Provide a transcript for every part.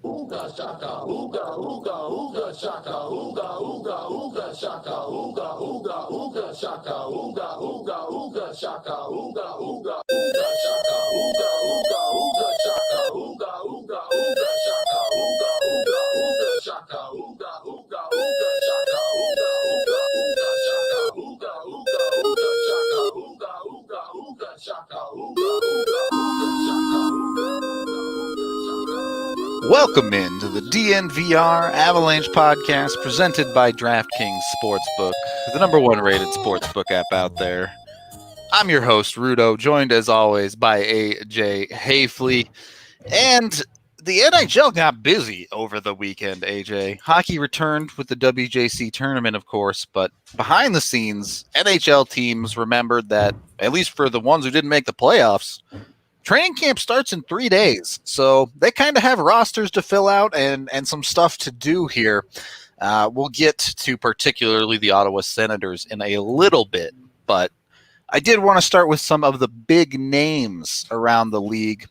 Ooga shaka, ooga, ooga, ooga shaka, ooga, ooga, ooga shaka, ooga, ooga, ooga shaka, ooga, ooga, ooga shaka, ooga, ooga, ooga shaka, ooga, ooga, ooga shaka, ooga, ooga, ooga shaka, ooga, ooga, ooga shaka, ooga, ooga, ooga shaka, ooga, ooga, ooga shaka, ooga, ooga, ooga shaka, ooga, ooga, ooga shaka, ooga, ooga, ooga shaka. Welcome into the DNVR Avalanche Podcast presented by DraftKings Sportsbook, the number one rated sportsbook app out there. I'm your host, Rudo, joined as always by AJ Haefele. And the NHL got busy over the weekend, AJ. Hockey returned with the WJC tournament, of course, but behind the scenes, NHL teams remembered that, at least for the ones who didn't make the playoffs, training camp starts in 3 days, so they kind of have rosters to fill out and some stuff to do here. We'll get to particularly the Ottawa Senators in a little bit, but I did want to start with some of the big names around the league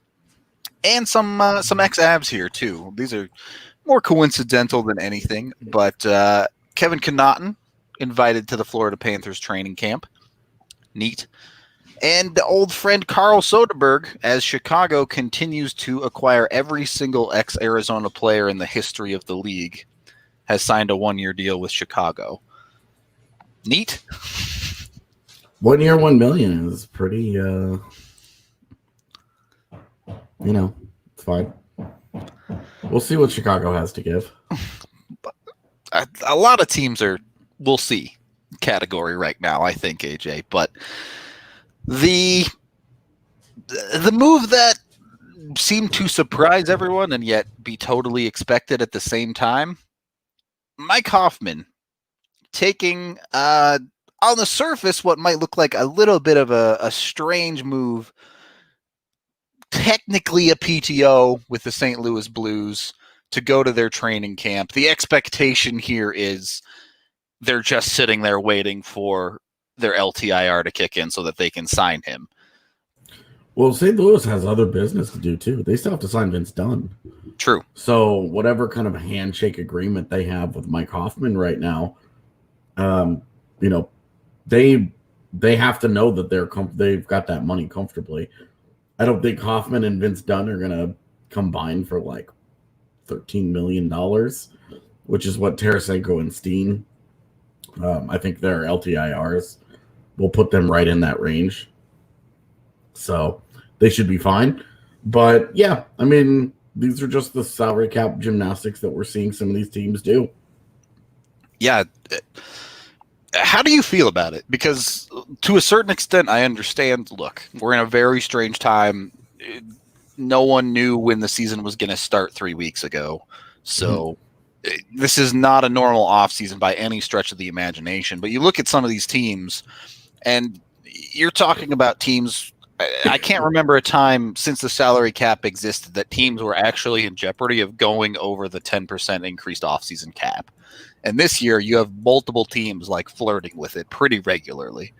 and some ex-Avs here, too. These are more coincidental than anything, but Kevin Connaughton invited to the Florida Panthers training camp. Neat. And old friend Carl Soderberg, as Chicago continues to acquire every single ex-Arizona player in the history of the league, has signed a one-year deal with Chicago. Neat. 1 year, $1 million is pretty, it's fine. We'll see what Chicago has to give. A lot of teams are, we'll see, category right now, I think, AJ, but the move that seemed to surprise everyone and yet be totally expected at the same time, Mike Hoffman taking, on the surface, what might look like a little bit of a strange move, technically a PTO with the St. Louis Blues to go to their training camp. The expectation here is they're just sitting there waiting for their LTIR to kick in so that they can sign him. Well, St. Louis has other business to do, too. They still have to sign Vince Dunn. True. So whatever kind of handshake agreement they have with Mike Hoffman right now, they have to know that they've got that money comfortably. I don't think Hoffman and Vince Dunn are going to combine for like $13 million, which is what Tarasenko and Steen, I think their LTIRs will put them right in that range. So they should be fine. But yeah, I mean, these are just the salary cap gymnastics that we're seeing some of these teams do. Yeah. How do you feel about it? Because to a certain extent, I understand, look, we're in a very strange time. No one knew when the season was going to start 3 weeks ago. So this is not a normal offseason by any stretch of the imagination. But you look at some of these teams, and you're talking about teams. I can't remember a time since the salary cap existed that teams were actually in jeopardy of going over the 10% increased offseason cap. And this year, you have multiple teams like flirting with it pretty regularly.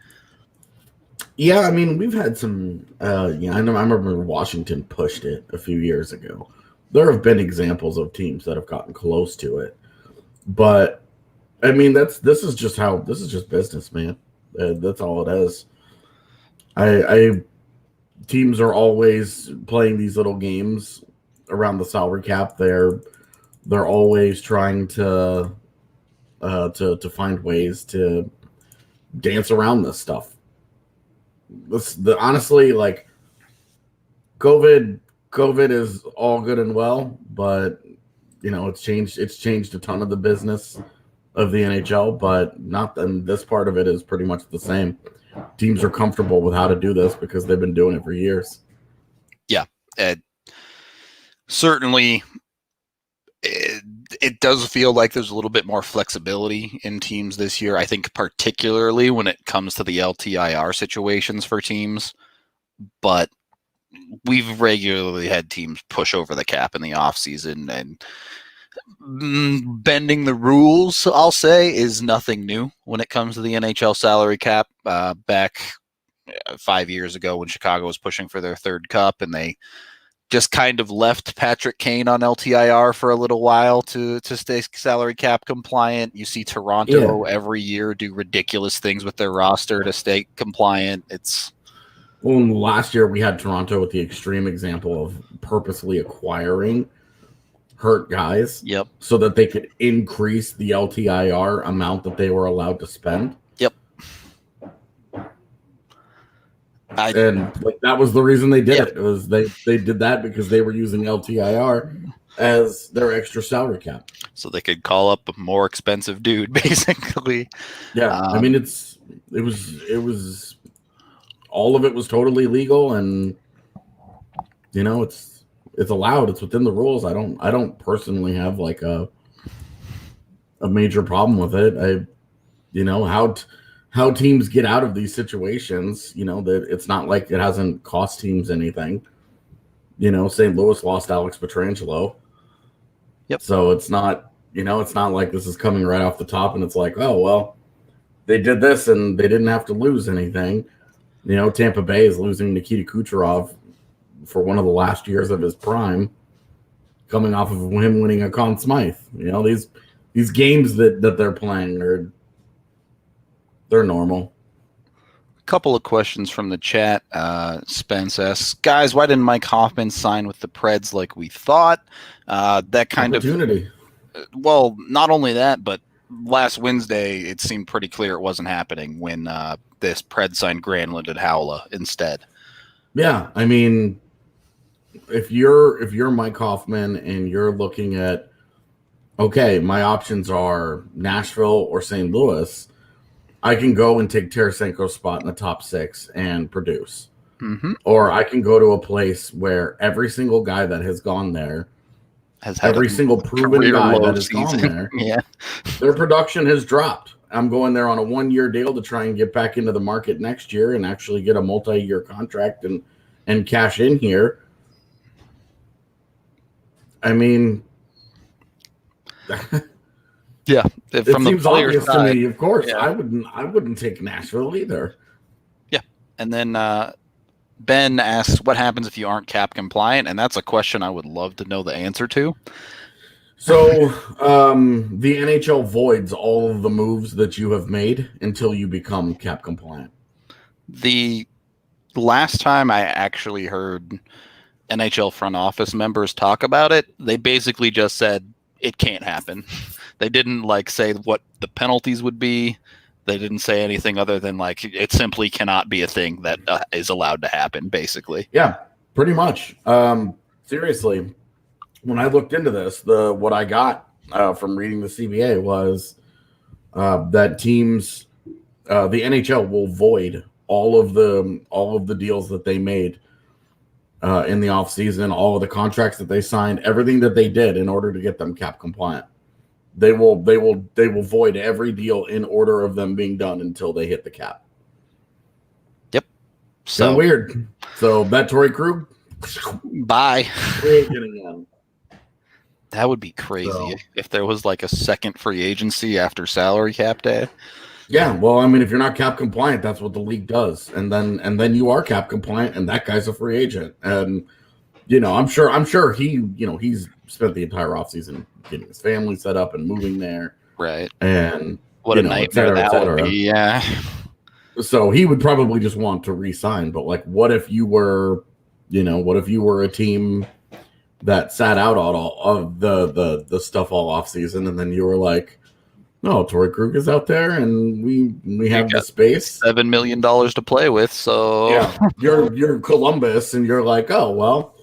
Yeah, I mean, we've had some. I remember Washington pushed it a few years ago. There have been examples of teams that have gotten close to it, but I mean, this is just business, man. That's all it is. Teams are always playing these little games around the salary cap. They're always trying to find ways to dance around this stuff. Honestly, like COVID is all good and well, but it's changed a ton of the business of the NHL, but not then this part of it is pretty much the same. Teams are comfortable with how to do this because they've been doing it for years. Yeah, certainly. It does feel like there's a little bit more flexibility in teams this year. I think particularly when it comes to the LTIR situations for teams, but we've regularly had teams push over the cap in the offseason, and bending the rules, I'll say, is nothing new when it comes to the NHL salary cap. Back 5 years ago when Chicago was pushing for their third cup and they just kind of left Patrick Kane on LTIR for a little while to stay salary cap compliant. You see Toronto every year do ridiculous things with their roster to stay compliant. Well, last year we had Toronto with the extreme example of purposely acquiring hurt guys so that they could increase the LTIR amount that they were allowed to spend. And that was the reason they did it. It was they did that because they were using LTIR as their extra salary cap, so they could call up a more expensive dude, basically. Yeah, I mean it was all of it was totally legal, and it's allowed. It's within the rules. I don't personally have like a major problem with it. How teams get out of these situations, that it's not like it hasn't cost teams anything. St. Louis lost Alex Pietrangelo. So it's not like this is coming right off the top and it's like, oh, well, they did this and they didn't have to lose anything. Tampa Bay is losing Nikita Kucherov for one of the last years of his prime, coming off of him winning a Conn Smythe. These games that they're playing they're normal. A couple of questions from the chat. Spence asks, guys, why didn't Mike Hoffman sign with the Preds like we thought? That kind opportunity. Well, not only that, but last Wednesday it seemed pretty clear it wasn't happening when this Preds signed Granlund and Howla instead. Yeah, I mean, if you're Mike Hoffman and you're looking at, okay, my options are Nashville or St. Louis, I can go and take Tarasenko's spot in the top 6 and produce. Mm-hmm. Or I can go to a place where every single guy that has gone there, every single proven guy that has gone there, their production has dropped. I'm going there on a 1-year deal to try and get back into the market next year and actually get a multi-year contract and cash in here. I mean... Yeah, it seems obvious to me. Of course, I wouldn't take Nashville either. Yeah, and then Ben asks, "What happens if you aren't cap compliant?" And that's a question I would love to know the answer to. So, the NHL voids all of the moves that you have made until you become cap compliant. The last time I actually heard NHL front office members talk about it, they basically just said it can't happen. They didn't say what the penalties would be. They didn't say anything other than it simply cannot be a thing that is allowed to happen, basically. Yeah, pretty much. Seriously, when I looked into this, what I got from reading the CBA was that teams, the NHL will void all of the deals that they made in the offseason, all of the contracts that they signed, everything that they did in order to get them cap compliant. They will void every deal in order of them being done until they hit the cap. Yep. So weird. So that Torrey Krug, bye. Again. That would be crazy if there was a second free agency after salary cap day. Yeah, well, I mean, if you're not cap compliant, that's what the league does, and then you are cap compliant, and that guy's a free agent, and I'm sure he's spent the entire offseason getting his family set up and moving there, right? And what a nightmare that would be, yeah. So he would probably just want to re-sign, but what if you were, a team that sat out all of the stuff all offseason, and then you were like, no, Torrey Krug is out there, and we have the space, $7 million to play with. So yeah, you're Columbus, and you're like, oh well,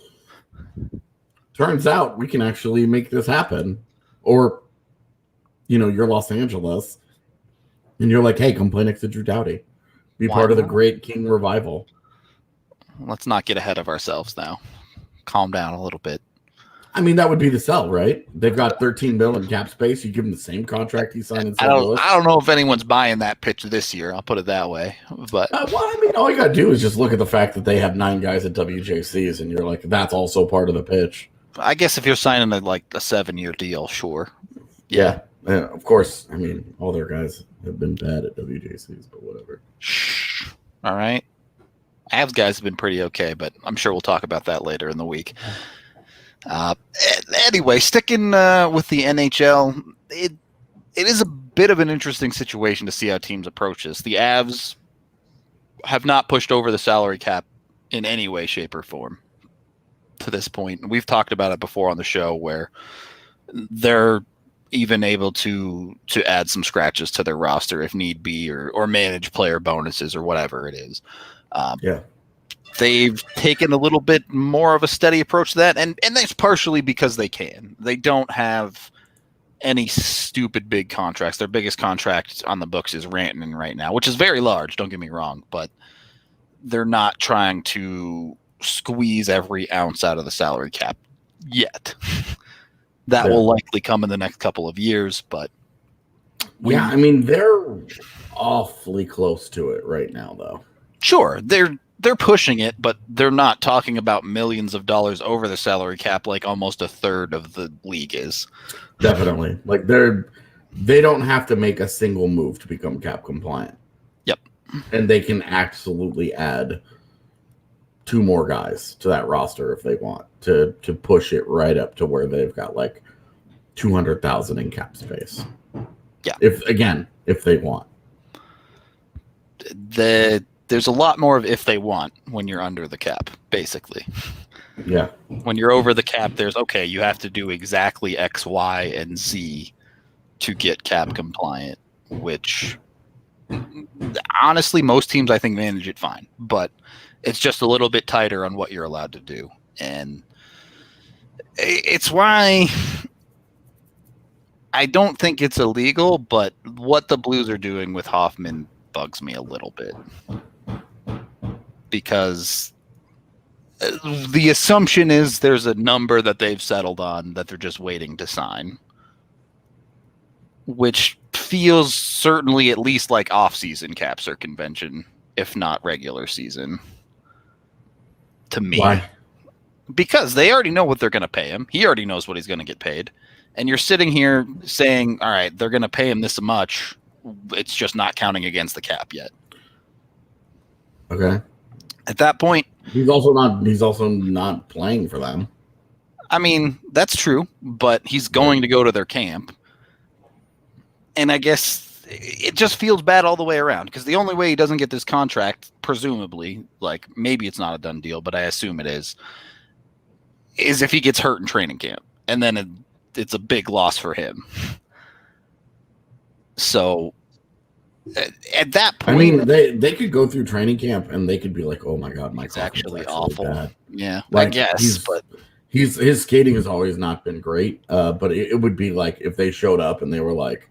turns out we can actually make this happen. Or, you're Los Angeles, and you're like, hey, come play next to Drew Doughty, be part of the Great King Revival. Let's not get ahead of ourselves now. Calm down a little bit. I mean, that would be the sell, right? They've got $13 million in cap space. You give him the same contract he signed in St. Louis. I don't know if anyone's buying that pitch this year. I'll put it that way. But all you got to do is just look at the fact that they have 9 guys at WJCs, and you're like, that's also part of the pitch. I guess if you're signing a 7-year deal, sure. Yeah, of course. I mean, all their guys have been bad at WJCs, but whatever. Shh. All right. Avs guys have been pretty okay, but I'm sure we'll talk about that later in the week. Anyway, sticking with the NHL, it is a bit of an interesting situation to see how teams approach this. The Avs have not pushed over the salary cap in any way, shape, or form to this point. We've talked about it before on the show where they're even able to add some scratches to their roster if need be, or manage player bonuses or whatever it is. They've taken a little bit more of a steady approach to that, and that's partially because they can. They don't have any stupid big contracts. Their biggest contract on the books is Rantanen right now, which is very large, don't get me wrong, but they're not trying to squeeze every ounce out of the salary cap yet. That will likely come in the next couple of years, but I mean, they're awfully close to it right now, though. Sure, they're pushing it, but they're not talking about millions of dollars over the salary cap like almost a third of the league is. Definitely. Like they don't have to make a single move to become cap compliant. Yep. And they can absolutely add 2 more guys to that roster if they want to push it right up to where they've got like 200,000 in cap space. Yeah. If they want. There's a lot more of if they want when you're under the cap, basically. Yeah. When you're over the cap, you have to do exactly X, Y, and Z to get cap compliant, which honestly, most teams I think manage it fine, but it's just a little bit tighter on what you're allowed to do. And it's why I don't think it's illegal, but what the Blues are doing with Hoffman bugs me a little bit. Because the assumption is there's a number that they've settled on that they're just waiting to sign, which feels certainly at least like off-season cap circumvention, if not regular season, to me. Why? Because they already know what they're going to pay him. He already knows what he's going to get paid. And you're sitting here saying, all right, they're going to pay him this much. It's just not counting against the cap yet. Okay. At that point, he's also not playing for them. I mean, that's true, but he's going to go to their camp. And I guess it just feels bad all the way around, because the only way he doesn't get this contract, presumably, like maybe it's not a done deal, but I assume it is if he gets hurt in training camp. And then it's a big loss for him. So at that point, I mean, they could go through training camp and they could be like, "Oh my god, Mike's actually awful." Bad. Yeah, like, I guess. But his skating has always not been great. But it would be like if they showed up and they were like,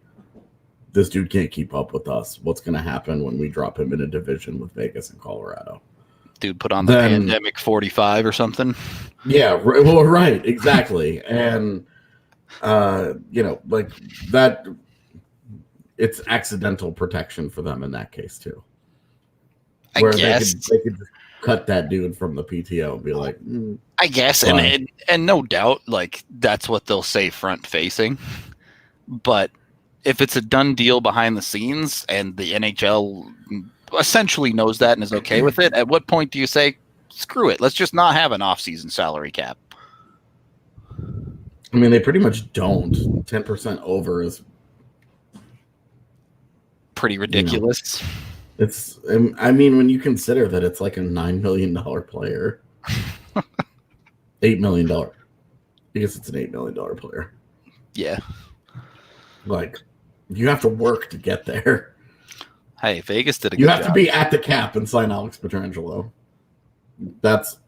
"This dude can't keep up with us. What's going to happen when we drop him in a division with Vegas and Colorado?" Dude, put on the pandemic 45 or something. Yeah, well, right, exactly, and like that. It's accidental protection for them in that case too. I guess they could just cut that dude from the PTO and be like, I guess, and no doubt, like that's what they'll say front facing. But if it's a done deal behind the scenes and the NHL essentially knows that and is okay with it, at what point do you say, screw it, let's just not have an off-season salary cap? I mean, they pretty much don't. 10% over is pretty ridiculous. It's, I mean, when you consider that it's like a $9 million player, $8 million. I guess it's an $8 million player. Yeah. Like, you have to work to get there. Hey, Vegas did a good You job. have to be at the cap and sign Alex Pietrangelo. That's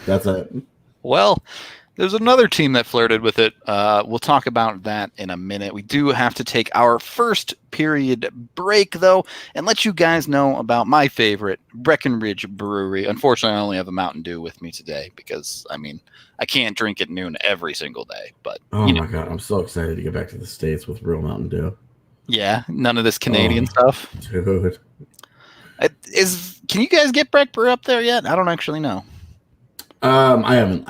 it. Well, there's another team that flirted with it. We'll talk about that in a minute. We do have to take our first period break, though, and let you guys know about my favorite, Breckenridge Brewery. Unfortunately, I only have a Mountain Dew with me today because, I mean, I can't drink at noon every single day. But oh my God, I'm so excited to get back to the States with real Mountain Dew. Yeah, none of this Canadian stuff. Dude. Can you guys get Breck Brew up there yet? I don't actually know. I haven't.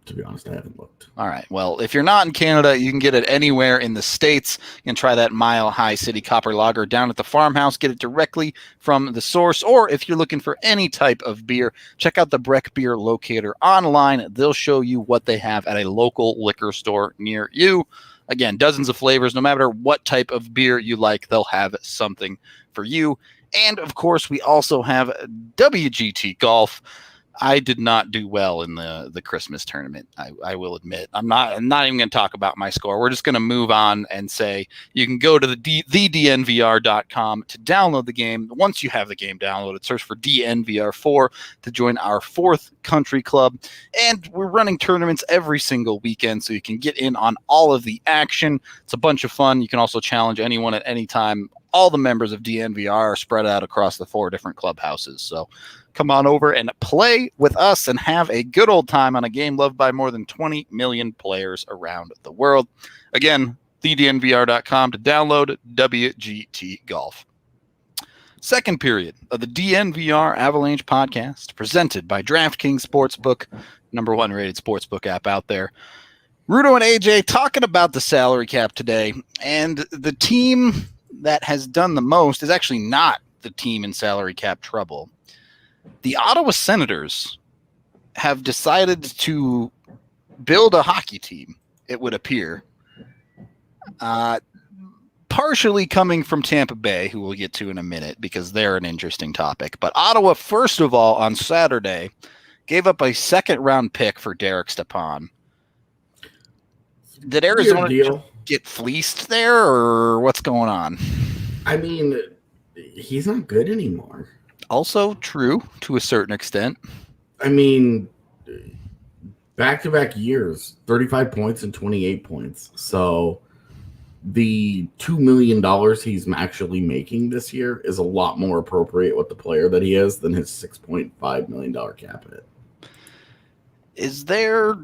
To be honest, I haven't looked. All right. Well, if you're not in Canada, you can get it anywhere in the States. You can try that Mile High City Copper Lager down at the farmhouse. Get it directly from the source. Or if you're looking for any type of beer, check out the Breck Beer Locator online. They'll show you what they have at a local liquor store near you. Again, dozens of flavors. No matter what type of beer you like, they'll have something for you. And, of course, we also have WGT Golf. I did not do well in the Christmas tournament. I will admit. I'm not even going to talk about my score. We're just going to move on and say you can go to the DNVR.com to download the game. Once you have the game downloaded, search for DNVR4 to join our 4th country club. And we're running tournaments every single weekend, so you can get in on all of the action. It's a bunch of fun. You can also challenge anyone at any time. All the members of DNVR are spread out across the 4 different clubhouses. So come on over and play with us and have a good old time on a game loved by more than 20 million players around the world. Again, thednvr.com to download WGT Golf. Second period of the DNVR Avalanche Podcast, presented by DraftKings Sportsbook, number 1 rated sportsbook app out there. Rudo and AJ talking about the salary cap today, and the team that has done the most is actually not the team in salary cap trouble. The Ottawa Senators have decided to build a hockey team, it would appear. Partially coming from Tampa Bay, who we'll get to in a minute because they're an interesting topic. But Ottawa, first of all, on Saturday, gave up a second-round pick for Derek Stepan. Did Arizona get fleeced there, or what's going on? I mean, he's not good anymore. Also true to a certain extent. I mean, back-to-back years, 35 points and 28 points. So the $2 million he's actually making this year is a lot more appropriate with the player that he is than his $6.5 million cap hit. Is there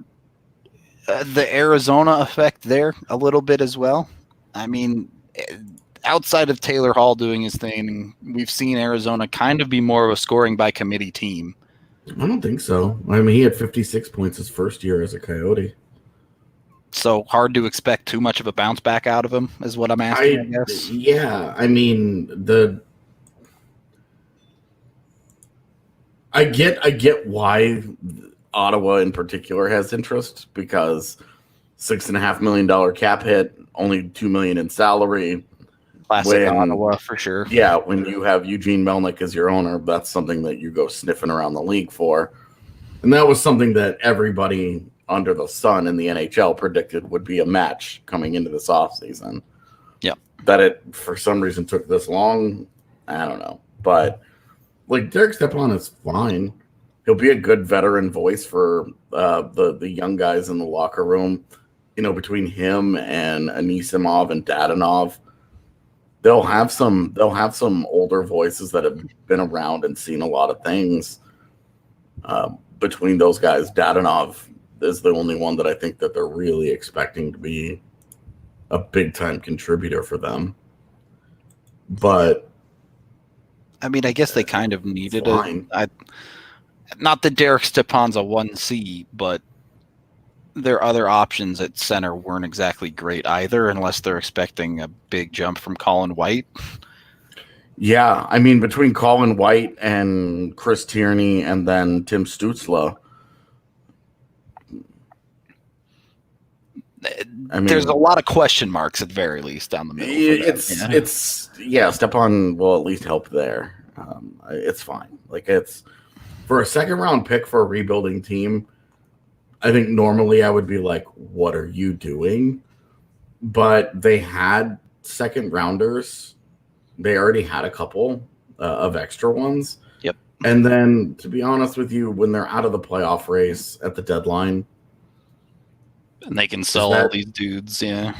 the Arizona effect there a little bit as well? I mean, outside of Taylor Hall doing his thing, we've seen Arizona kind of be more of a scoring by committee team. I don't think so. I mean, he had 56 points his first year as a Coyote. So hard to expect too much of a bounce back out of him is what I'm asking, I guess. Yeah, I mean, I get why Ottawa in particular has interest, because $6.5 million cap hit, only $2 million in salary. Classic Ottawa for sure. Yeah, when you have Eugene Melnyk as your owner, that's something that you go sniffing around the league for. And that was something that everybody under the sun in the NHL predicted would be a match coming into this offseason. Yeah. That it, for some reason, took this long, I don't know. But, like, Derek Stepan is fine. He'll be a good veteran voice for the young guys in the locker room. You know, between him and Anisimov and Dadonov, they'll have some older voices that have been around and seen a lot of things. Between those guys, Dadonov is the only one that I think that they're really expecting to be a big-time contributor for them. But I mean, I guess they kind of needed it. Not that Derek Stepan's a 1C, but their other options at center weren't exactly great either, unless they're expecting a big jump from Colin White. Yeah, I mean, between Colin White and Chris Tierney and then Tim Stützle, I mean, there's a lot of question marks at the very least down the middle. Stepan will at least help there. It's fine. Like, it's for a second round pick for a rebuilding team. I think normally I would be like, what are you doing? But they had second rounders. They already had a couple of extra ones. Yep. And then, to be honest with you, when they're out of the playoff race at the deadline, and they can sell all these dudes, yeah.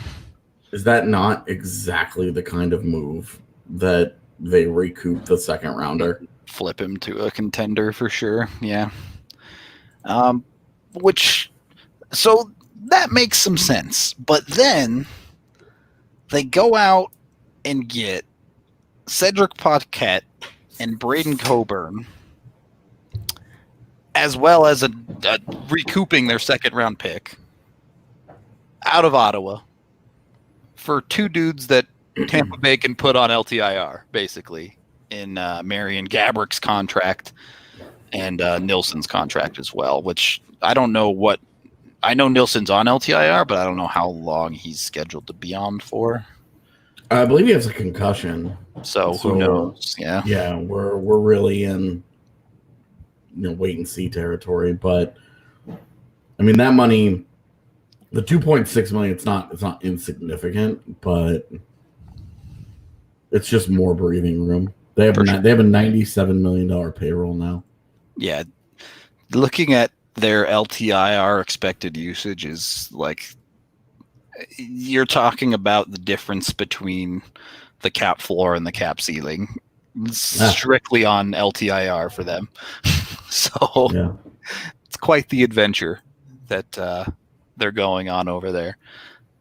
Is that not exactly the kind of move that they recoup the second rounder? Flip him to a contender for sure, yeah. So that makes some sense. But then they go out and get Cedric Paquette and Braden Coburn as well as a recouping their second-round pick out of Ottawa for two dudes that Tampa Bay can put on LTIR, basically, in Marian Gabourik's contract and Nilsson's contract as well, which I don't know what – I know Nilsson's on LTIR, but I don't know how long he's scheduled to be on for. I believe he has a concussion. So who knows? Yeah. Yeah, we're really in wait and see territory. But I mean that money, the $2.6 million, it's not insignificant, but it's just more breathing room. They have a $97 million payroll now. Yeah. Looking at their LTIR expected usage is like you're talking about the difference between the cap floor and the cap ceiling strictly on LTIR for them. So it's quite the adventure that they're going on over there.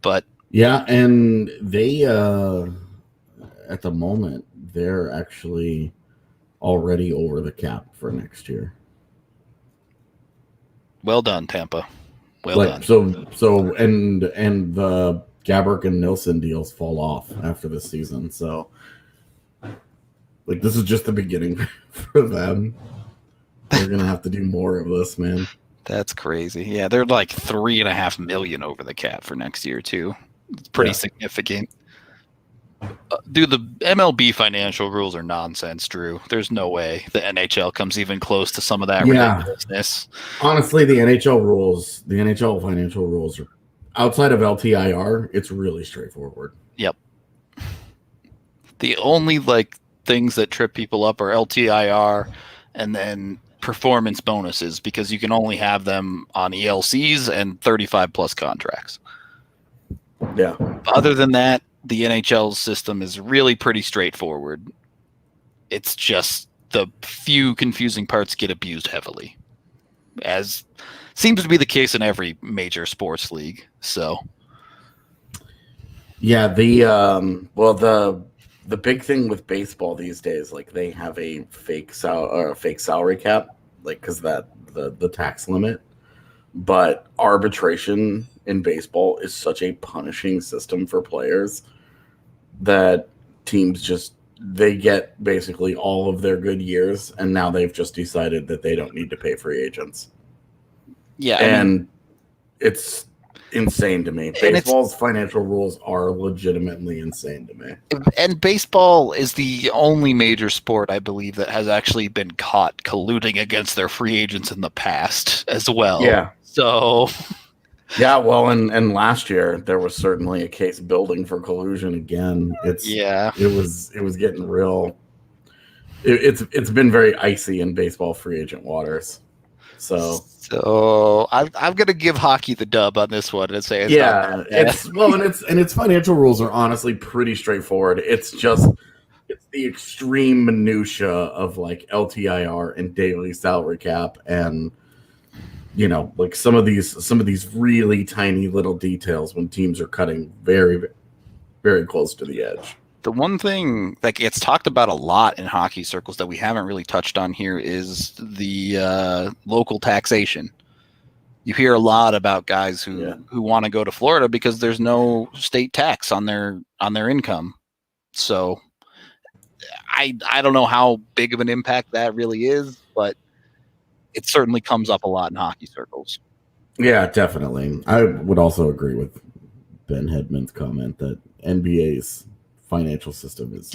But yeah, and they at the moment they're actually already over the cap for next year. Well done, Tampa. Well done. So and the Gaborik and Nilsson deals fall off after this season. So like this is just the beginning for them. They're gonna have to do more of this, man. That's crazy. Yeah, they're like $3.5 million over the cap for next year too. It's pretty significant. Dude, the MLB financial rules are nonsense, Drew. There's no way the NHL comes even close to some of that ridiculousness. Honestly, the NHL financial rules are outside of LTIR, it's really straightforward. Yep. The only things that trip people up are LTIR and then performance bonuses because you can only have them on ELCs and 35 plus contracts. Yeah. Other than that, the NHL system is really pretty straightforward. It's just the few confusing parts get abused heavily, as seems to be the case in every major sports league. So, yeah, the big thing with baseball these days, like they have a fake salary cap, like because the tax limit, but arbitration in baseball is such a punishing system for players that teams they get basically all of their good years, and now they've just decided that they don't need to pay free agents. Yeah, and it's insane to me. Baseball's financial rules are legitimately insane to me. And baseball is the only major sport, I believe, that has actually been caught colluding against their free agents in the past as well. Yeah. So... yeah, well, and last year there was certainly a case building for collusion again. It was getting real. It's been very icy in baseball free agent waters. So I'm gonna give hockey the dub on this one and say its financial rules are honestly pretty straightforward. It's the extreme minutia of like LTIR and daily salary cap and. Like some of these really tiny little details when teams are cutting very, very close to the edge. The one thing that gets talked about a lot in hockey circles that we haven't really touched on here is the local taxation. You hear a lot about guys who want to go to Florida because there's no state tax on their income. So I don't know how big of an impact that really is, but it certainly comes up a lot in hockey circles. Yeah, definitely. I would also agree with Ben Hedman's comment that NBA's financial system is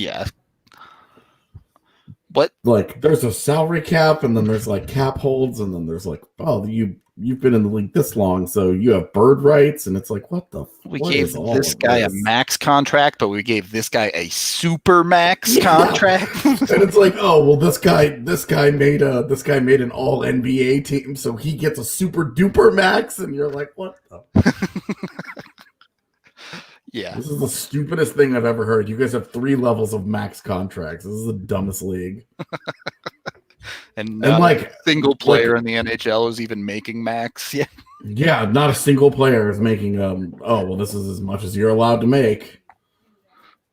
But like there's a salary cap and then there's like cap holds and then there's like, oh, you've been in the league this long, so you have bird rights, and it's like, what gave this guy a max contract, but we gave this guy a super max contract. And it's like, oh well, this guy made an all NBA team, so he gets a super duper max, and you're like, what the Yeah. This is the stupidest thing I've ever heard. You guys have 3 levels of max contracts. This is the dumbest league. and like a single player in the NHL is even making max. Yeah. Yeah, not a single player is making this is as much as you're allowed to make.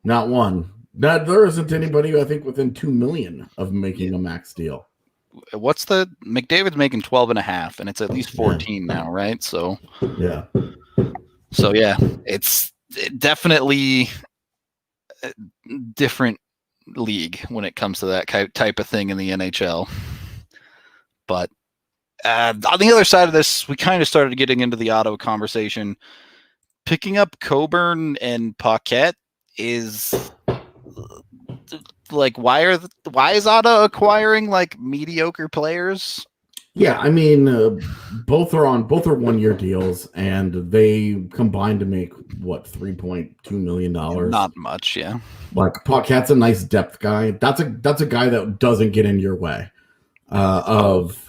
Not one. There isn't anybody, I think, within $2 million of making a max deal. what's the McDavid's making 12.5, and it's at least 14 now, right? So yeah, it's definitely a different league when it comes to that type of thing in the NHL. But on the other side of this, we kind of started getting into the Ottawa conversation. Picking up Coburn and Paquette is like, why is Ottawa acquiring like mediocre players? Yeah, I mean, both are 1-year deals, and they combined to make what, $3.2 million. Not much, yeah. Like Paquette's a nice depth guy. That's a guy that doesn't get in your way of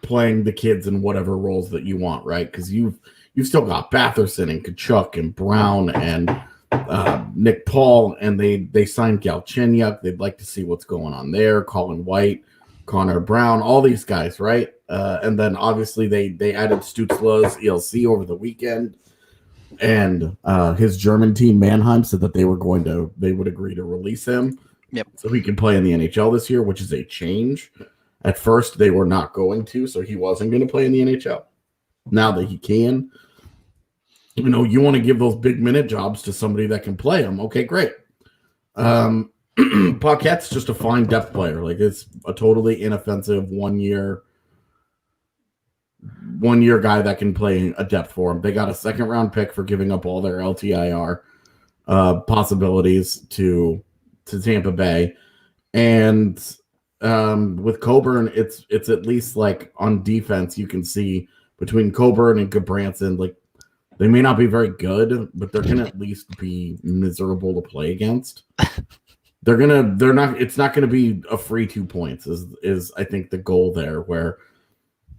playing the kids in whatever roles that you want, right? Because you've still got Batherson and Kachuk and Brown and Nick Paul, and they signed Galchenyuk. They'd like to see what's going on there. Colin White, Connor Brown, all these guys, right? And then obviously they added Stutzla's ELC over the weekend, and his German team Mannheim said that they would agree to release him, so he can play in the NHL this year, which is a change. At first, they were not going to, so he wasn't going to play in the NHL. Now that he can, you want to give those big minute jobs to somebody that can play them. Okay, great. Paquette's just a fine depth player. Like, it's a totally inoffensive one-year guy that can play a depth for him. They got a second-round pick for giving up all their LTIR possibilities to Tampa Bay, and with Coburn, it's at least like on defense you can see between Coburn and Goodbranson, like they may not be very good, but they're gonna at least be miserable to play against. It's not gonna be a free 2 points is I think the goal there, where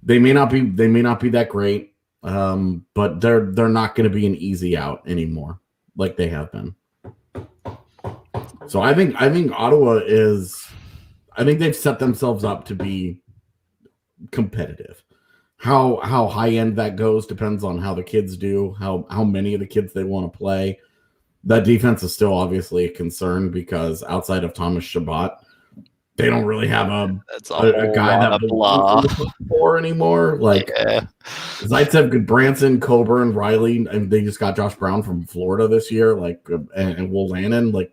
they may not be that great, but they're not gonna be an easy out anymore like they have been. So I think Ottawa is. I think they've set themselves up to be competitive. How high end that goes depends on how the kids do, how many of the kids they want to play. That defense is still obviously a concern because outside of Thomas Chabot, they don't really have a guy that belongs for anymore. Like Zaitsev, Goodbranson, Coburn, Riley, and they just got Josh Brown from Florida this year, like and Will Lannon, like.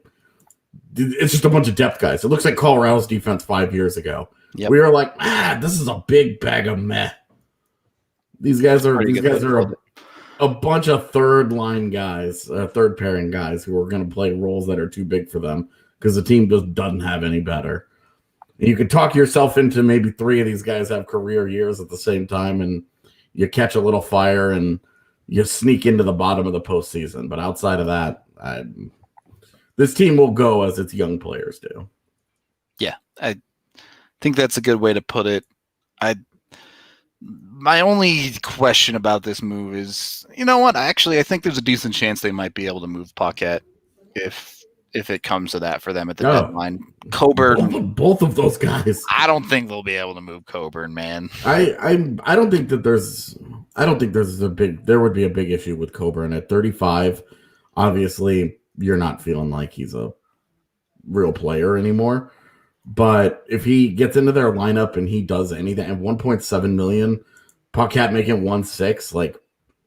It's just a bunch of depth guys. It looks like Colorado's defense 5 years ago. Yep. We were like, this is a big bag of meh. These guys are a bunch of third line guys, third pairing guys who are going to play roles that are too big for them because the team just doesn't have any better. And you could talk yourself into maybe 3 of these guys have career years at the same time, and you catch a little fire and you sneak into the bottom of the postseason. But outside of that, this team will go as its young players do. Yeah, I think that's a good way to put it. My only question about this move is, you know what? I think there's a decent chance they might be able to move Paquette if it comes to that for them at the deadline. Coburn, both of those guys. I don't think they'll be able to move Coburn, man. I don't think that there would be a big issue with Coburn at 35. Obviously, you're not feeling like he's a real player anymore. But if he gets into their lineup and he does anything at 1.7 million, Paquette making 1.6, like,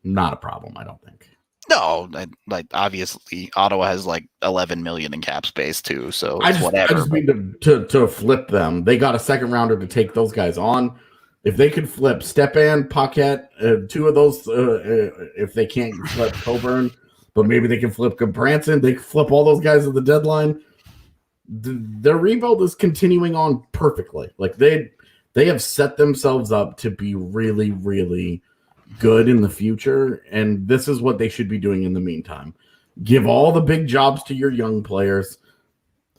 not a problem, I don't think. No, like obviously Ottawa has like 11 million in cap space too, so I just mean to flip them. They got a second rounder to take those guys on. If they could flip Stepan, Paquette, 2 of those, if they can't flip Coburn, but maybe they can flip Goodbranson. They flip all those guys at the deadline. Their rebuild is continuing on perfectly. Like they have set themselves up to be really, really good in the future, and this is what they should be doing in the meantime. Give all the big jobs to your young players.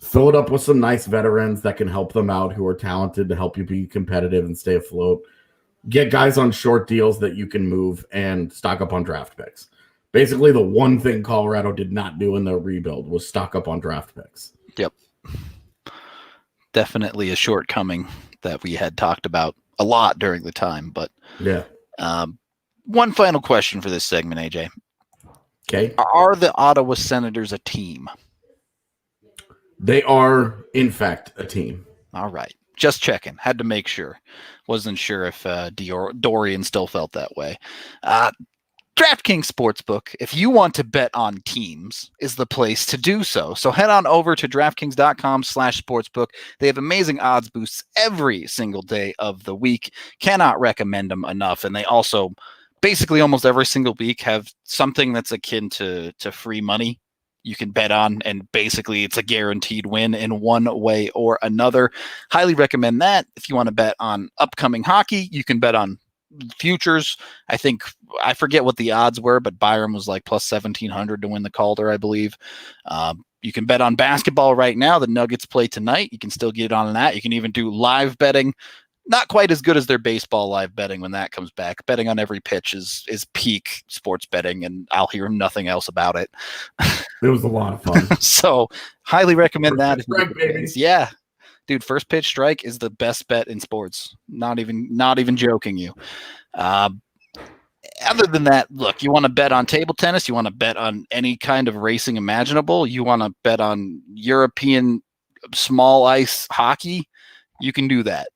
Fill it up with some nice veterans that can help them out, who are talented to help you be competitive and stay afloat. Get guys on short deals that you can move and stock up on draft picks. Basically, the one thing Colorado did not do in their rebuild was stock up on draft picks. Yep. Definitely a shortcoming that we had talked about a lot during the time. But yeah. One final question for this segment, AJ. Okay. Are the Ottawa Senators a team? They are, in fact, a team. All right. Just checking. Had to make sure. Wasn't sure if Dorian still felt that way. DraftKings Sportsbook, if you want to bet on teams, is the place to do so. So head on over to DraftKings.com/sportsbook. They have amazing odds boosts every single day of the week. Cannot recommend them enough. And they also, basically almost every single week, have something that's akin to free money you can bet on, and basically it's a guaranteed win in one way or another. Highly recommend that. If you want to bet on upcoming hockey, you can bet on futures. I forget what the odds were, but Byram was like plus 1,700 to win the Calder, I believe. You can bet on basketball right now. The Nuggets play tonight. You can still get on that. You can even do live betting. Not quite as good as their baseball live betting when that comes back. Betting on every pitch is peak sports betting, and I'll hear nothing else about it. It was a lot of fun. So highly recommend that. Strike, baby. Yeah. Dude, first pitch strike is the best bet in sports. Not even joking you. Other than that, look, you want to bet on table tennis, you want to bet on any kind of racing imaginable, you want to bet on European small ice hockey, you can do that.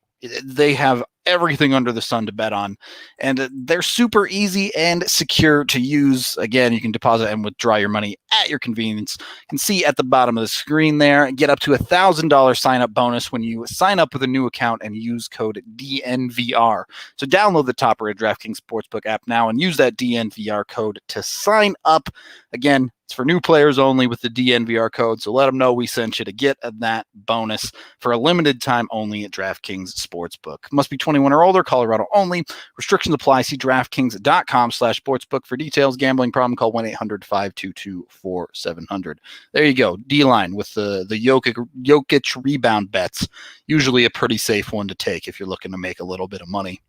They have everything under the sun to bet on, and they're super easy and secure to use. Again, you can deposit and withdraw your money at your convenience. You can see at the bottom of the screen there, get up to $1,000 sign-up bonus when you sign up with a new account and use code DNVR. So download the top-rated DraftKings Sportsbook app now and use that DNVR code to sign up. Again, it's for new players only with the DNVR code, so let them know we sent you to get that bonus for a limited time only at DraftKings Sportsbook. Must be 21 or older, Colorado only. Restrictions apply. See DraftKings.com/sportsbook for details. Gambling problem, call 1-800-522-4700. There you go. D-line with the Jokic rebound bets. Usually a pretty safe one to take if you're looking to make a little bit of money.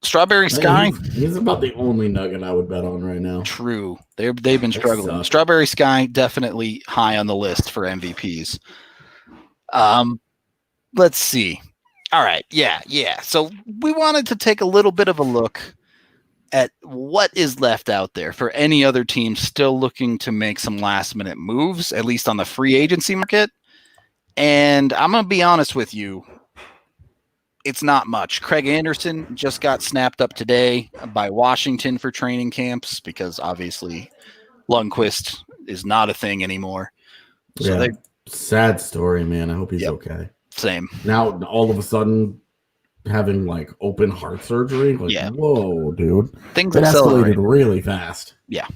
Strawberry Sky. He's about the only nugget I would bet on right now. True. They've been struggling. Strawberry Sky, definitely high on the list for MVPs. Let's see. All right. Yeah. So we wanted to take a little bit of a look at what is left out there for any other team still looking to make some last minute moves, at least on the free agency market. And I'm going to be honest with you. It's not much. Craig Anderson just got snapped up today by Washington for training camps because obviously Lundqvist is not a thing anymore. So sad story, man. I hope he's okay. Same. Now, all of a sudden, having like open heart surgery. Whoa, dude. Things escalated really fast. Yeah.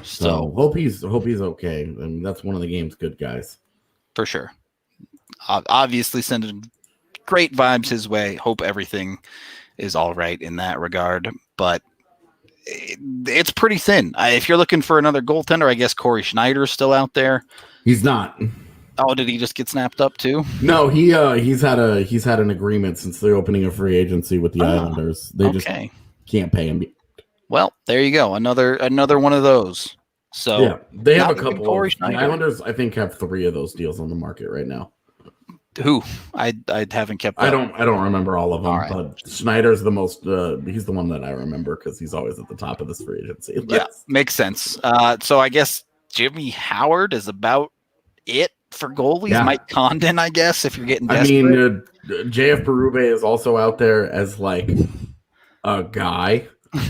So hope he's okay. I mean, that's one of the game's good guys. For sure. Obviously sending great vibes his way. Hope everything is all right in that regard. But it's pretty thin. If you're looking for another goaltender, I guess Corey Schneider's still out there. He's not. Oh, did he just get snapped up too? No, he's had an agreement since the opening of free agency with the Islanders. They just can't pay him. Well, there you go. Another one of those. So yeah, they have a couple. The Islanders, I think, have 3 of those deals on the market right now. Who? I haven't kept. I don't remember all of them, right. But Schneider's the most. He's the one that I remember because he's always at the top of this free agency list. Yeah, makes sense. So I guess Jimmy Howard is about it for goalies. Yeah. Mike Condon, I guess, if you're getting desperate. I mean, JF Berube is also out there as like a guy.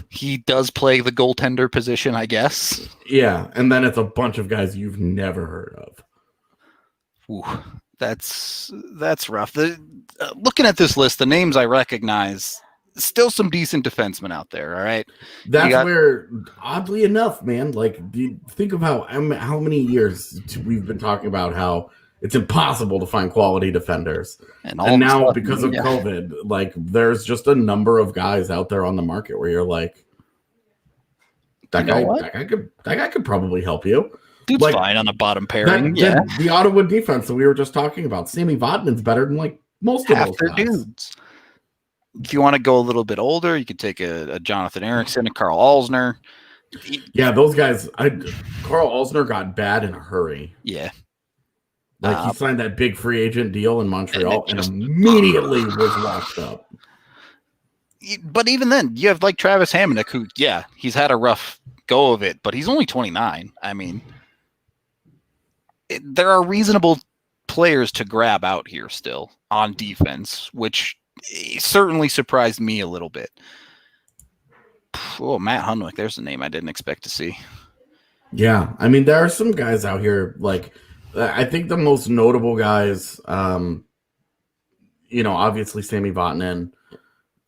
He does play the goaltender position, I guess. Yeah, and then it's a bunch of guys you've never heard of. Ooh, that's rough. Looking at this list, the names I recognize, still some decent defensemen out there. All right, that's where, oddly enough, man. Like, think of how many years we've been talking about how it's impossible to find quality defenders, and now because of COVID, like, there's just a number of guys out there on the market where you're like, that guy could probably help you. Dude's like, fine on the bottom pairing. The Ottawa defense that we were just talking about. Sammy Vodman's better than like most of those guys. Dudes. If you want to go a little bit older, you could take a Jonathan Eriksson, a Carl Alsner. Yeah, those guys. Carl Alsner got bad in a hurry. Yeah. Like he signed that big free agent deal in Montreal and immediately was locked up. But even then, you have like Travis Hamonic, who, he's had a rough go of it, but he's only 29. I mean, there are reasonable players to grab out here still on defense, which certainly surprised me a little bit. Oh, Matt Hunwick, there's a name I didn't expect to see. Yeah, I mean, there are some guys out here, like, I think the most notable guys, obviously Sami Vatanen.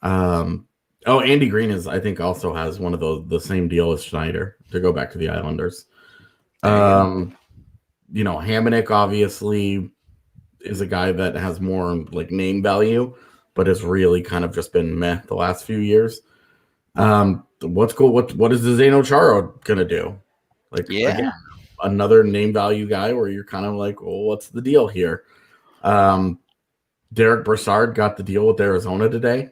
Andy Green I think also has one of the same deal as Schneider to go back to the Islanders. Hamonic obviously is a guy that has more like name value, but has really kind of just been meh the last few years. What's cool? What is Zdeno Chara gonna do? Like, again, another name value guy where you're kind of like, well, what's the deal here? Derek Brassard got the deal with Arizona today,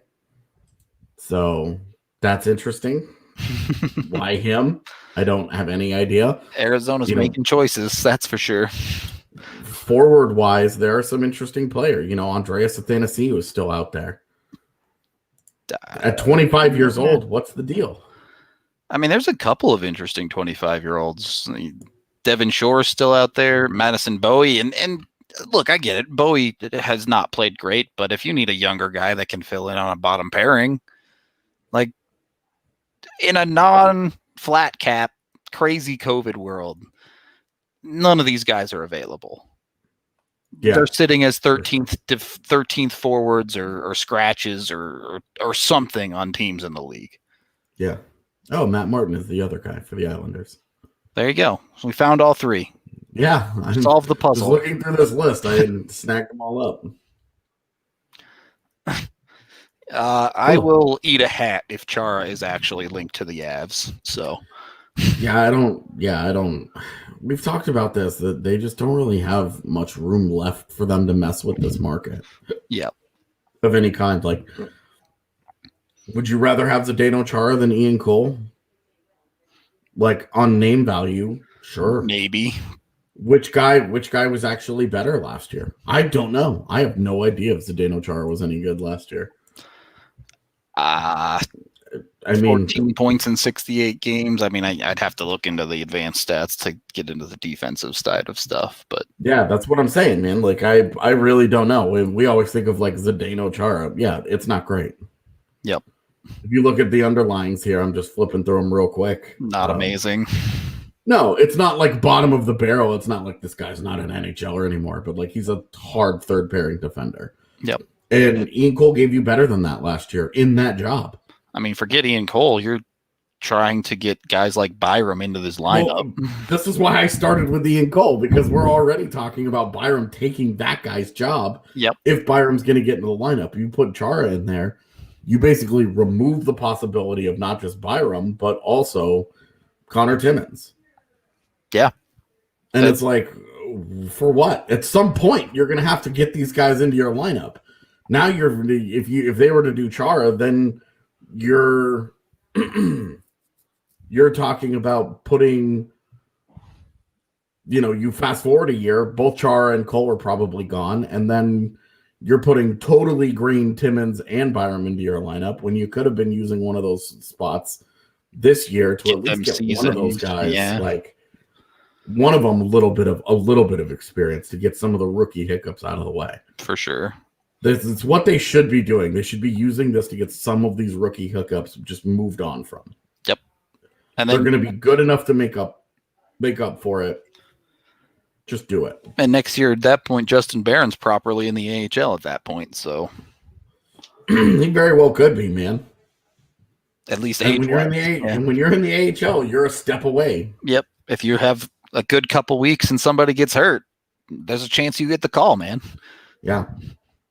so that's interesting. Why him? I don't have any idea. Arizona's making choices, that's for sure. Forward wise, there are some interesting players. Andreas Athanasiou is still out there. At 25 years old, what's the deal? I mean, there's a couple of interesting 25-year-olds. Devin Shore's still out there, Madison Bowie, and look, I get it. Bowie has not played great, but if you need a younger guy that can fill in on a bottom pairing, like in a non-flat cap, crazy COVID world, none of these guys are available. Yeah. They're sitting as 13th forwards or scratches or something on teams in the league. Yeah. Oh, Matt Martin is the other guy for the Islanders. There you go. We found all three. Yeah. Solved the puzzle. Looking through this list, I didn't snack them all up. I will eat a hat if Chara is actually linked to the Avs. So. I don't. We've talked about this, that they just don't really have much room left for them to mess with this market. Yeah. Of any kind. Like, would you rather have Zdeno Chara than Ian Cole? Like, on name value, sure. Maybe. Which guy was actually better last year? I don't know. I have no idea if Zdeno Chara was any good last year. 14 points in 68 games. I mean, I'd have to look into the advanced stats to get into the defensive side of stuff. But yeah, that's what I'm saying, man. Like, I really don't know. We always think of like Zdeno Chara. Yeah, it's not great. Yep. If you look at the underlyings here, I'm just flipping through them real quick. Not amazing. No, it's not like bottom of the barrel. It's not like this guy's not an NHLer anymore, but like he's a hard third pairing defender. Yep. And Ian Cole gave you better than that last year in that job. I mean, forget Ian Cole. You're trying to get guys like Byram into this lineup. Well, this is why I started with Ian Cole, because we're already talking about Byram taking that guy's job. Yep. If Byram's going to get into the lineup, you put Chara in there, you basically remove the possibility of not just Byram, but also Connor Timmins. Yeah. And it's like, for what? At some point, you're going to have to get these guys into your lineup. Now if they were to do Chara, then you're talking about putting, you fast forward a year, both Chara and Cole are probably gone, and then you're putting totally green Timmins and Byram into your lineup when you could have been using one of those spots this year to at least get one of those guys, like one of them a little bit of experience to get some of the rookie hiccups out of the way. For sure. This is what they should be doing. They should be using this to get some of these rookie hookups just moved on from. Yep. And then, they're going to be good enough to make up for it. Just do it. And next year, at that point, Justin Barron's properly in the AHL at that point. So he very well could be, man. At least and when you're in the AHL, you're a step away. Yep. If you have a good couple weeks and somebody gets hurt, there's a chance you get the call, man. Yeah.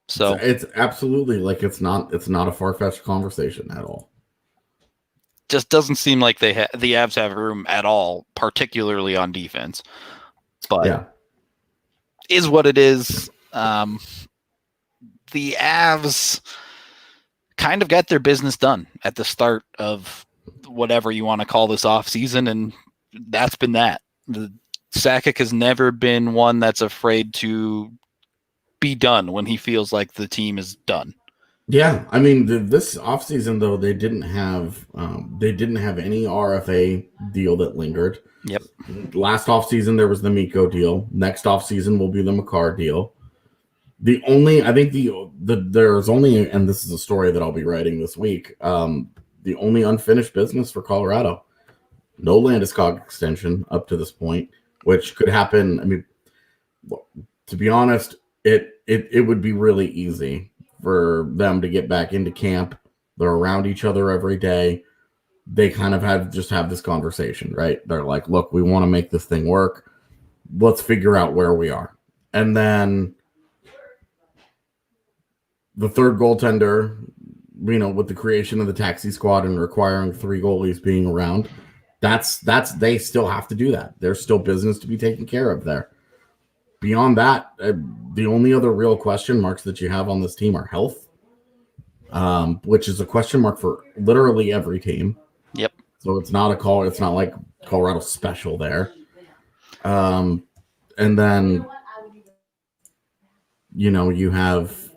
So it's absolutely like it's not a far-fetched conversation at all. Just doesn't seem like the Avs have room at all, particularly on defense. But is what it is. The Avs kind of got their business done at the start of whatever you want to call this offseason, and that's been that. Sakic has never been one that's afraid to be done when he feels like the team is done. Yeah, I mean this offseason though they didn't have any RFA deal that lingered. Yep. Last offseason, there was the Mikko deal. Next offseason will be the Makar deal. There's only, and this is a story that I'll be writing this week, the only unfinished business for Colorado. No Landeskog extension up to this point, which could happen. I mean, to be honest, it would be really easy for them to get back into camp. They're around each other every day. They kind of have this conversation, right? They're like, look, we want to make this thing work. Let's figure out where we are. And then the third goaltender, with the creation of the taxi squad and requiring 3 goalies being around, that's they still have to do that. There's still business to be taken care of there. Beyond that, the only other real question marks that you have on this team are health, which is a question mark for literally every team. Yep. So it's not like Colorado special there. And then, you have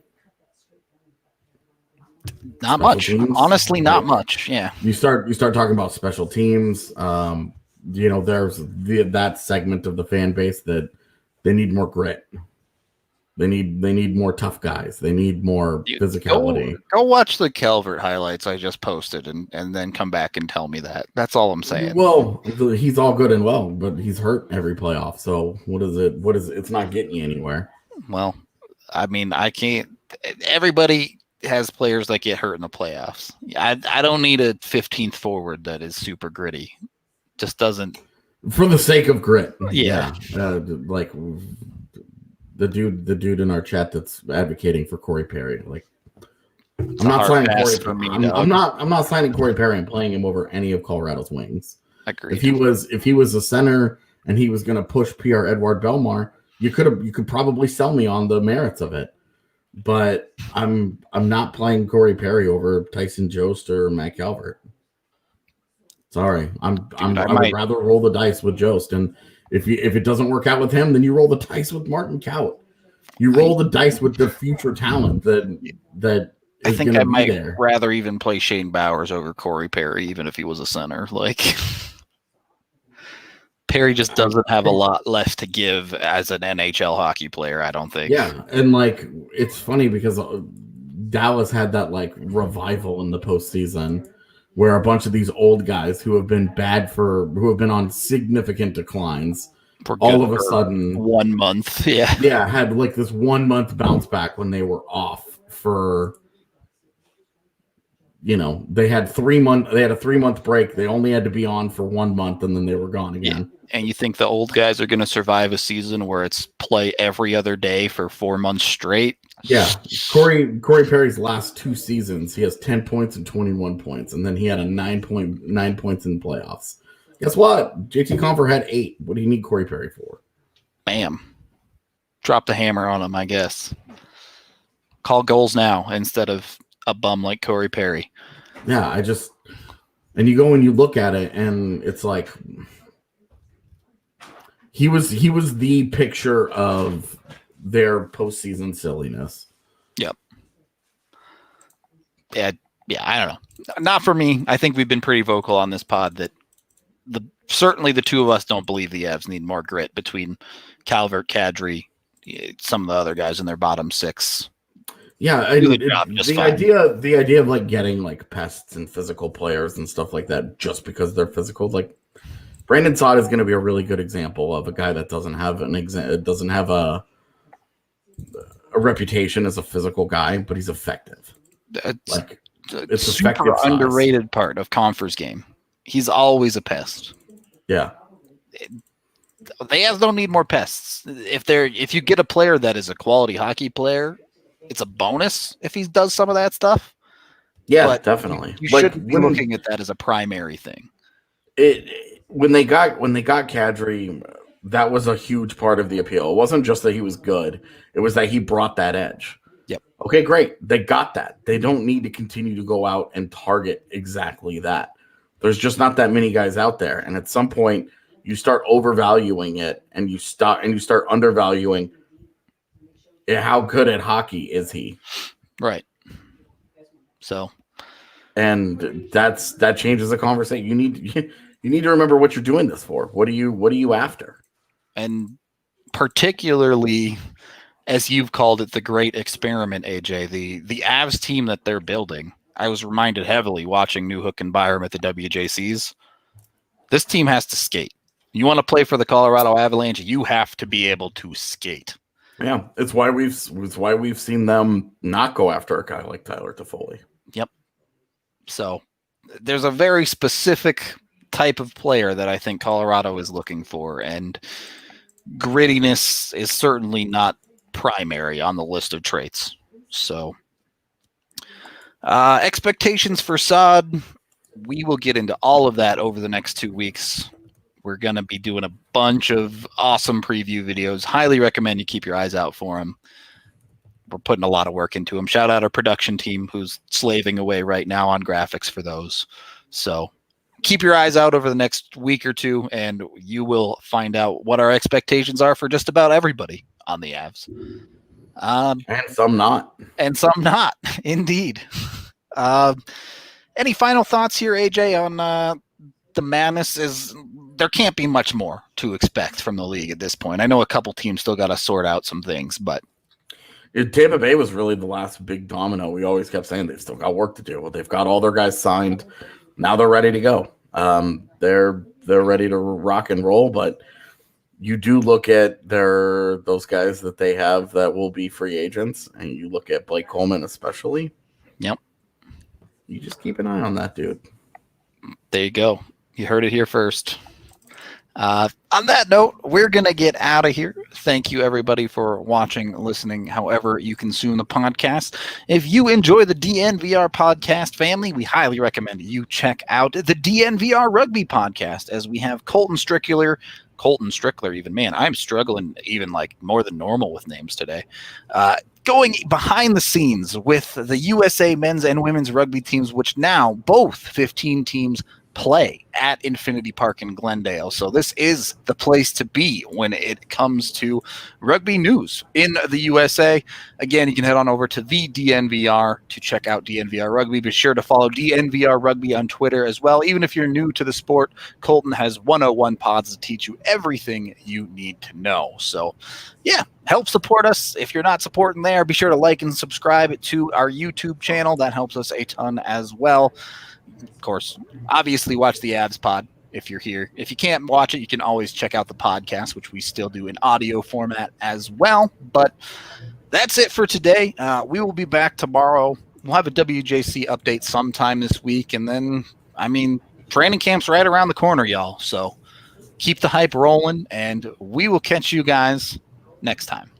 not much. Teams. Honestly, not much. Yeah. You start talking about special teams. There's that segment of the fan base that they need more grit. They need more tough guys. They need more physicality. Go watch the Calvert highlights I just posted and then come back and tell me that. That's all I'm saying. Well, he's all good and well, but he's hurt every playoff. So what is it? It's not getting you anywhere. Well, I mean, I can't. Everybody has players that get hurt in the playoffs. I don't need a 15th forward that is super gritty. Just doesn't. For the sake of grit. Yeah. Like the dude in our chat that's advocating for Corey Perry. Like, I'm not signing Corey Perry. I'm not signing Corey Perry and playing him over any of Colorado's wings. Agreed. If he was a center and he was going to push Pierre Edouard Bellemare, you could probably sell me on the merits of it. But I'm not playing Corey Perry over Tyson Jost or Matt Calvert. Sorry, I would rather roll the dice with Jost, and if it doesn't work out with him, then you roll the dice with Martin Kaut. You roll the dice with the future talent that I is think I might there. rather even play Shane Bowers over Corey Perry, even if he was a center. Like Perry just doesn't have a lot left to give as an NHL hockey player, I don't think. Yeah, and like it's funny because Dallas had that like revival in the postseason where a bunch of these old guys who have been on significant declines all of a sudden 1 month. Had like this 1 month bounce back when they were off for they had a 3-month break. They only had to be on for 1 month and then they were gone again. Yeah. And you think the old guys are going to survive a season where it's play every other day for 4 months straight? Yeah. Corey Perry's last 2 seasons, he has 10 points and 21 points. And then he had a 9 points in the playoffs. Guess what? JT Compher had 8. What do you need Corey Perry for? Bam. Drop the hammer on him, I guess. Call goals now instead of a bum like Corey Perry. Yeah, and you go and you look at it and it's like he was the picture of their postseason silliness. Yep. Yeah, I don't know. Not for me. I think we've been pretty vocal on this pod that certainly the two of us don't believe the Avs need more grit between Calvert, Kadri, some of the other guys in their bottom 6. Yeah, the idea of like getting like pests and physical players and stuff like that just because they're physical, like Brandon Saad is going to be a really good example of a guy that doesn't have a reputation as a physical guy, but he's effective. It's super underrated part of Compher's game. He's always a pest. Yeah. The Avs don't need more pests. If you get a player that is a quality hockey player, it's a bonus if he does some of that stuff. Yeah, but definitely. You shouldn't be looking at that as a primary thing. When they got Kadri, that was a huge part of the appeal. It wasn't just that he was good; it was that he brought that edge. Yep. Okay, great. They got that. They don't need to continue to go out and target exactly that. There's just not that many guys out there, and at some point, you start overvaluing it, and you start undervaluing how good at hockey is he. Right. So And that changes the conversation. You need to remember what you're doing this for. What are you after? And particularly, as you've called it, the great experiment, AJ, the Avs team that they're building. I was reminded heavily watching Newhook and Byram at the WJCs. This team has to skate. You want to play for the Colorado Avalanche, you have to be able to skate. Yeah, it's why we've seen them not go after a guy like Tyler Toffoli. Yep. So there's a very specific type of player that I think Colorado is looking for, and grittiness is certainly not primary on the list of traits. So expectations for Saad, we will get into all of that over the next 2 weeks. We're going to be doing a bunch of awesome preview videos. Highly recommend you keep your eyes out for them. We're putting a lot of work into them. Shout out our production team who's slaving away right now on graphics for those. So keep your eyes out over the next week or two, and you will find out what our expectations are for just about everybody on the Avs. And some not. And some not, indeed. Any final thoughts here, AJ, on the madness? There can't be much more to expect from the league at this point. I know a couple teams still got to sort out some things, but Tampa Bay was really the last big domino. We always kept saying they've still got work to do. They've got all their guys signed. Now they're ready to go. They're ready to rock and roll, but you do look at those guys that they have that will be free agents, and you look at Blake Coleman especially. Yep. You just keep an eye on that dude. There you go. You heard it here first. On that note, we're going to get out of here. Thank you, everybody, for watching, listening, however you consume the podcast. If you enjoy the DNVR podcast family, we highly recommend you check out the DNVR Rugby podcast, as we have Colton Strickler, even. Man, I'm struggling even like more than normal with names today. Going behind the scenes with the USA men's and women's rugby teams, which now both 15 teams play at Infinity Park in Glendale. So this is the place to be when it comes to rugby news in the USA. Again, you can head on over to the DNVR to check out DNVR Rugby. Be sure to follow DNVR Rugby on Twitter as well. Even if you're new to the sport, Colton has 101 pods to teach you everything you need to know. So yeah, help support us. If you're not supporting there, be sure to like and subscribe to our YouTube channel. That helps us a ton as well. Of course, obviously watch the Avs pod if you're here. If you can't watch it, you can always check out the podcast, which we still do in audio format as well. But that's it for today. We will be back tomorrow. We'll have a WJC update sometime this week. And then, training camp's right around the corner, y'all. So keep the hype rolling, and we will catch you guys next time.